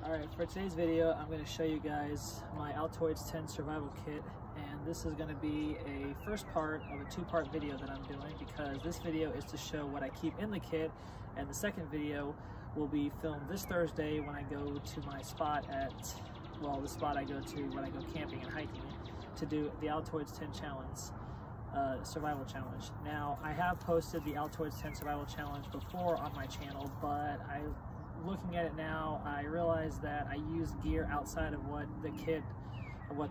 Alright, for today's video, I'm going to show you guys my Altoids 10 survival kit, and this is going to be a first part of a two-part video that I'm doing, because this video is to show what I keep in the kit, and the second video will be filmed this Thursday when I go to my spot at, well, the spot I go to when I go camping and hiking to do the Altoids 10 challenge, survival challenge. Now, I have posted the Altoids 10 survival challenge before on my channel, but looking at it now, I realize that I use gear outside of what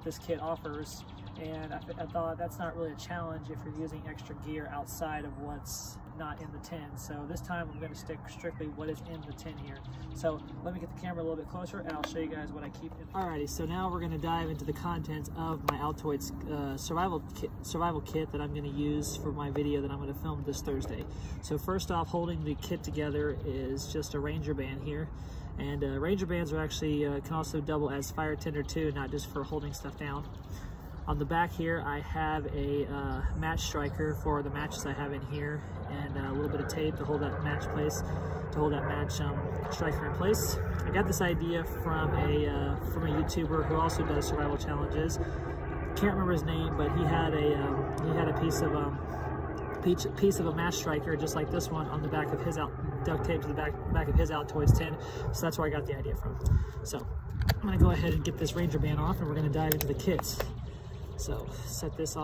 this kit offers, and I thought that's not really a challenge if you're using extra gear outside of what's not in the tin. So this time I'm going to stick strictly what is in the tin here. So let me get the camera a little bit closer and I'll show you guys what I keep in. Alrighty, so now we're going to dive into the contents of my Altoids survival kit that I'm going to use for my video that I'm going to film this Thursday. So first off, holding the kit together is just a Ranger band here. And Ranger bands are actually can also double as fire tender too, not just for holding stuff down. On the back here, I have a match striker for the matches I have in here, and a little bit of tape to hold that match striker in place. I got this idea from a YouTuber who also does survival challenges. Can't remember his name, but he had a piece of a match striker just like this one on the back of his duct tape to the back of his Altoids 10. So that's where I got the idea from. So I'm gonna go ahead and get this Ranger band off, and we're gonna dive into the kits. So set this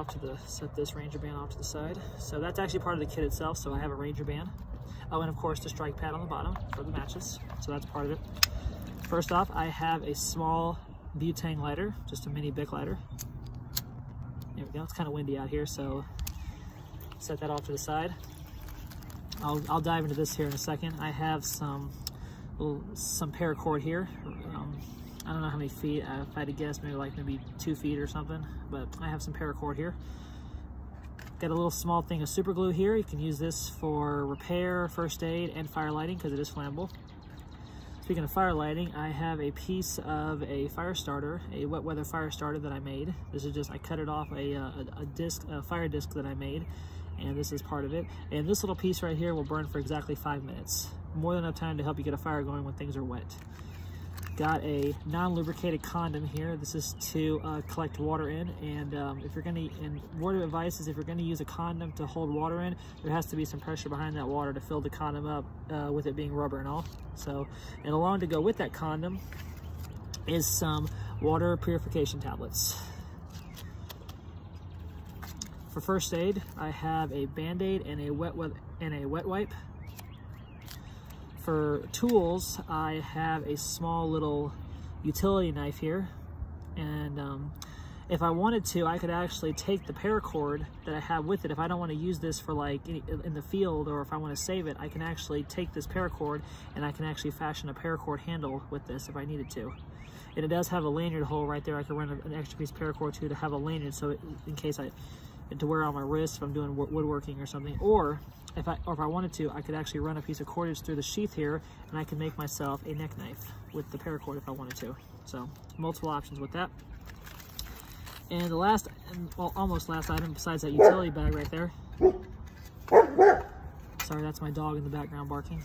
Ranger band off to the side. So that's actually part of the kit itself. So I have a Ranger band. Oh, and of course the strike pad on the bottom for the matches. So that's part of it. First off, I have a small butane lighter, just a mini Bic lighter. There we go. It's kind of windy out here, so set that off to the side. I'll dive into this here in a second. I have some paracord here. I don't know how many feet. If I had to guess, maybe 2 feet or something, but I have some paracord here. Got a little small thing of super glue here. You can use this for repair, first aid, and fire lighting because it is flammable. Speaking of fire lighting, I have a piece of a fire starter, a wet weather fire starter that I made. This is just, I cut it off a fire disc that I made, and this is part of it. And this little piece right here will burn for exactly 5 minutes. More than enough time to help you get a fire going when things are wet. Got a non-lubricated condom here. This is to collect water in, and word of advice is if you're going to use a condom to hold water in, there has to be some pressure behind that water to fill the condom up with it being rubber and all. So, and along to go with that condom is some water purification tablets. For first aid, I have a Band-Aid and a wet wipe. For tools, I have a small little utility knife here, and if I wanted to, I could actually take the paracord that I have with it. If I don't want to use this for like in the field, or if I want to save it, I can actually take this paracord and I can actually fashion a paracord handle with this if I needed to. And it does have a lanyard hole right there. I could run an extra piece of paracord to have a lanyard, so in case to wear on my wrist if I'm doing woodworking or something, or if I wanted to, I could actually run a piece of cordage through the sheath here, and I can make myself a neck knife with the paracord if I wanted to. So multiple options with that. And the last, well, almost last item besides that utility bag right there. Sorry, that's my dog in the background barking.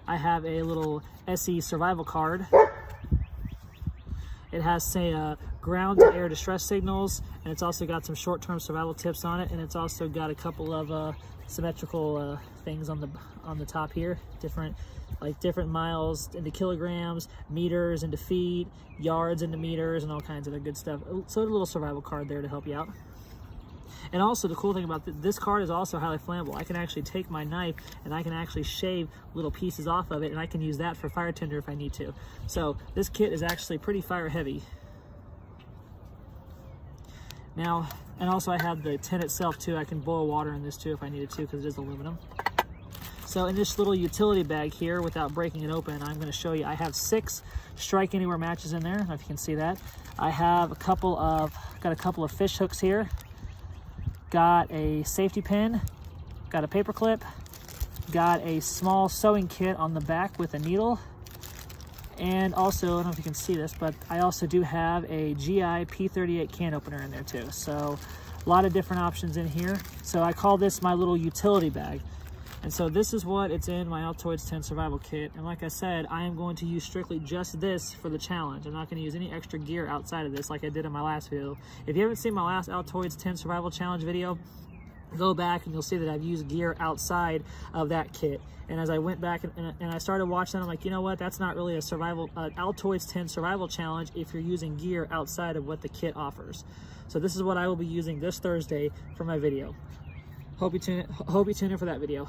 I have a little SE survival card. It has, say, ground to air distress signals, and it's also got some short-term survival tips on it, and it's also got a couple of symmetrical things on the top here, different miles into kilograms, meters into feet, yards into meters, and all kinds of other good stuff. So a little survival card there to help you out. And also the cool thing about this card is also highly flammable. I can actually take my knife and I can actually shave little pieces off of it, and I can use that for fire tinder if I need to. So this kit is actually pretty fire heavy. Now, and also I have the tin itself too. I can boil water in this too if I needed to, because it is aluminum. So in this little utility bag here, without breaking it open, I'm going to show you. I have 6 Strike Anywhere matches in there. I don't know if you can see that. I have got a couple of fish hooks here. Got a safety pin, got a paper clip, got a small sewing kit on the back with a needle, and also, I don't know if you can see this, but I also do have a GI P38 can opener in there too. So a lot of different options in here. So I call this my little utility bag. And so this is what it's in my Altoids 10 survival kit. And like I said, I am going to use strictly just this for the challenge. I'm not going to use any extra gear outside of this like I did in my last video. If you haven't seen my last Altoids 10 survival challenge video, go back and you'll see that I've used gear outside of that kit. And as I went back and I started watching that, I'm like, you know what, that's not really a survival Altoids 10 survival challenge if you're using gear outside of what the kit offers. So this is what I will be using this Thursday for my video. Hope you tune in for that video.